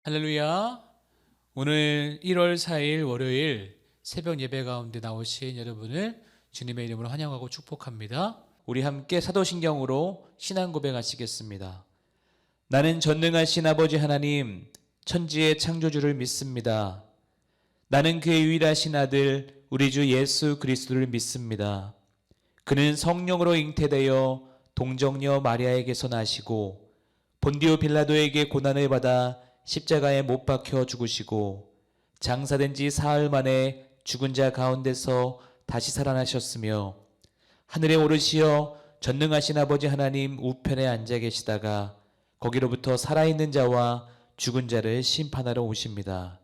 할렐루야. 오늘 1월 4일 월요일 새벽 예배 가운데 나오신 여러분을 주님의 이름으로 환영하고 축복합니다. 우리 함께 사도신경으로 신앙 고백하시겠습니다. 나는 전능하신 아버지 하나님, 천지의 창조주를 믿습니다. 나는 그의 유일하신 아들 우리 주 예수 그리스도를 믿습니다. 그는 성령으로 잉태되어 동정녀 마리아에게서 나시고 본디오 빌라도에게 고난을 받아 십자가에 못 박혀 죽으시고 장사된 지 사흘 만에 죽은 자 가운데서 다시 살아나셨으며 하늘에 오르시어 전능하신 아버지 하나님 우편에 앉아 계시다가 거기로부터 살아있는 자와 죽은 자를 심판하러 오십니다.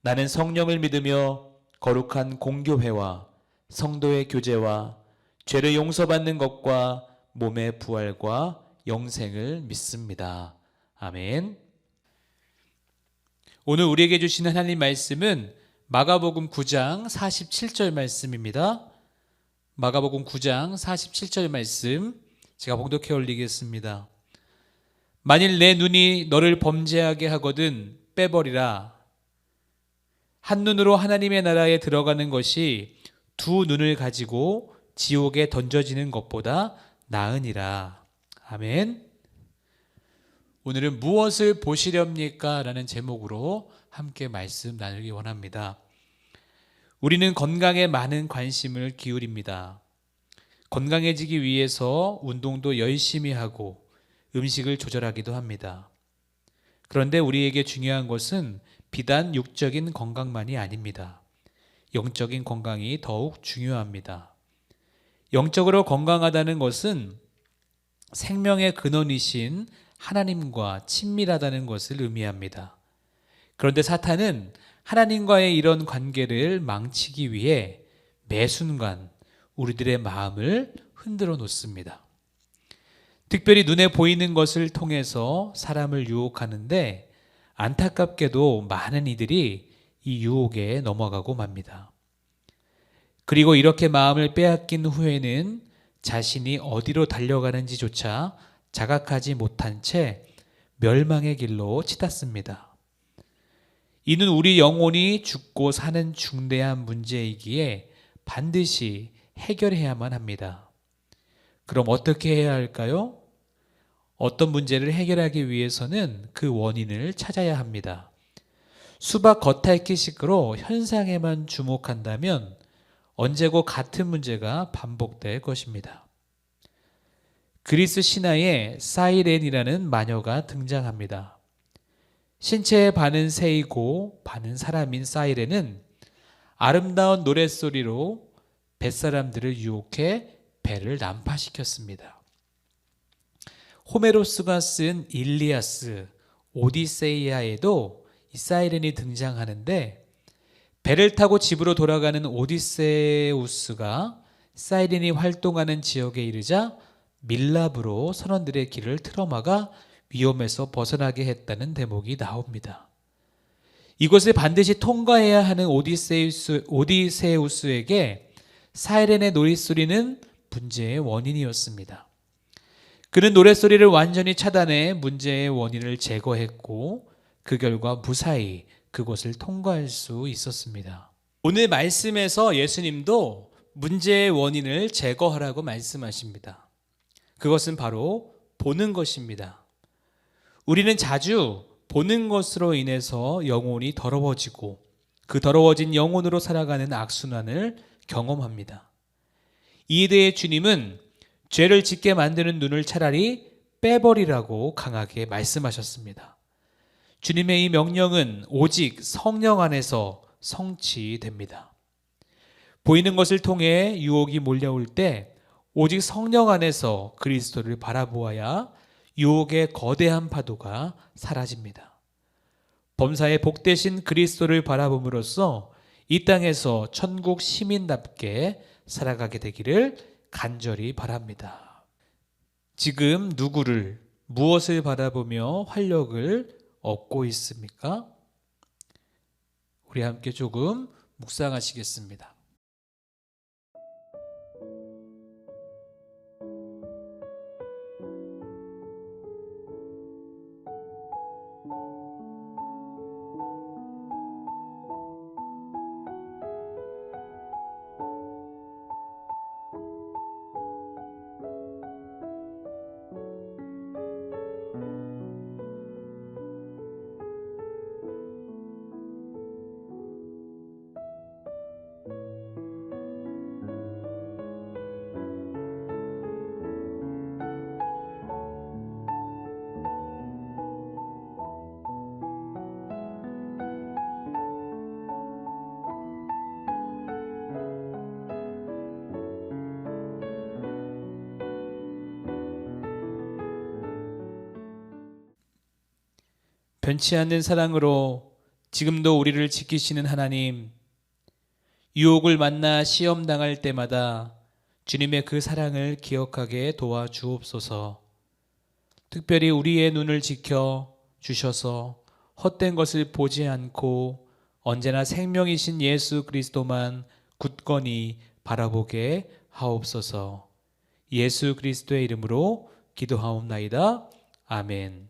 나는 성령을 믿으며 거룩한 공교회와 성도의 교제와 죄를 용서받는 것과 몸의 부활과 영생을 믿습니다. 아멘. 오늘 우리에게 주신 하나님 말씀은 마가복음 9장 47절 말씀입니다. 마가복음 9장 47절 말씀 제가 봉독해 올리겠습니다. 만일 내 눈이 너를 범죄하게 하거든 빼버리라. 한 눈으로 하나님의 나라에 들어가는 것이 두 눈을 가지고 지옥에 던져지는 것보다 나으니라. 아멘. 오늘은 무엇을 보시렵니까? 라는 제목으로 함께 말씀 나누기 원합니다. 우리는 건강에 많은 관심을 기울입니다. 건강해지기 위해서 운동도 열심히 하고 음식을 조절하기도 합니다. 그런데 우리에게 중요한 것은 비단 육적인 건강만이 아닙니다. 영적인 건강이 더욱 중요합니다. 영적으로 건강하다는 것은 생명의 근원이신 하나님과 친밀하다는 것을 의미합니다. 그런데 사탄은 하나님과의 이런 관계를 망치기 위해 매 순간 우리들의 마음을 흔들어 놓습니다. 특별히 눈에 보이는 것을 통해서 사람을 유혹하는데 안타깝게도 많은 이들이 이 유혹에 넘어가고 맙니다. 그리고 이렇게 마음을 빼앗긴 후에는 자신이 어디로 달려가는지조차 자각하지 못한 채 멸망의 길로 치닫습니다. 이는 우리 영혼이 죽고 사는 중대한 문제이기에 반드시 해결해야만 합니다. 그럼 어떻게 해야 할까요? 어떤 문제를 해결하기 위해서는 그 원인을 찾아야 합니다. 수박 겉핥기식으로 현상에만 주목한다면 언제고 같은 문제가 반복될 것입니다. 그리스 신화에 사이렌이라는 마녀가 등장합니다. 신체의 반은 새이고 반은 사람인 사이렌은 아름다운 노랫소리로 뱃사람들을 유혹해 배를 난파시켰습니다. 호메로스가 쓴 일리아스, 오디세이아에도 이 사이렌이 등장하는데 배를 타고 집으로 돌아가는 오디세우스가 사이렌이 활동하는 지역에 이르자 밀랍으로 선원들의 길을 틀어막아 위험에서 벗어나게 했다는 대목이 나옵니다. 이것을 반드시 통과해야 하는 오디세우스에게 사이렌의 노랫소리는 문제의 원인이었습니다. 그는 노랫소리를 완전히 차단해 문제의 원인을 제거했고 그 결과 무사히 그곳을 통과할 수 있었습니다. 오늘 말씀에서 예수님도 문제의 원인을 제거하라고 말씀하십니다. 그것은 바로 보는 것입니다. 우리는 자주 보는 것으로 인해서 영혼이 더러워지고 그 더러워진 영혼으로 살아가는 악순환을 경험합니다. 이에 대해 주님은 죄를 짓게 만드는 눈을 차라리 빼버리라고 강하게 말씀하셨습니다. 주님의 이 명령은 오직 성령 안에서 성취됩니다. 보이는 것을 통해 유혹이 몰려올 때 오직 성령 안에서 그리스도를 바라보아야 유혹의 거대한 파도가 사라집니다. 범사의 복되신 그리스도를 바라봄으로써 이 땅에서 천국 시민답게 살아가게 되기를 간절히 바랍니다. 지금 누구를, 무엇을 바라보며 활력을 얻고 있습니까? 우리 함께 조금 묵상하시겠습니다. 변치 않는 사랑으로 지금도 우리를 지키시는 하나님, 유혹을 만나 시험 당할 때마다 주님의 그 사랑을 기억하게 도와주옵소서. 특별히 우리의 눈을 지켜 주셔서 헛된 것을 보지 않고 언제나 생명이신 예수 그리스도만 굳건히 바라보게 하옵소서. 예수 그리스도의 이름으로 기도하옵나이다. 아멘.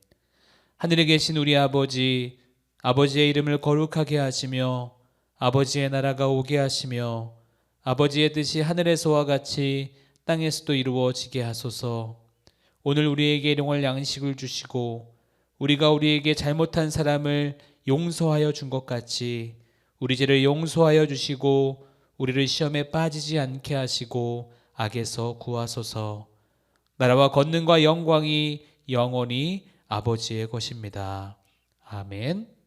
하늘에 계신 우리 아버지, 아버지의 이름을 거룩하게 하시며 아버지의 나라가 오게 하시며 아버지의 뜻이 하늘에서와 같이 땅에서도 이루어지게 하소서. 오늘 우리에게 일용할 양식을 주시고 우리가 우리에게 잘못한 사람을 용서하여 준 것 같이 우리 죄를 용서하여 주시고 우리를 시험에 빠지지 않게 하시고 악에서 구하소서. 나라와 권능과 영광이 영원히 아버지의 것입니다. 아멘.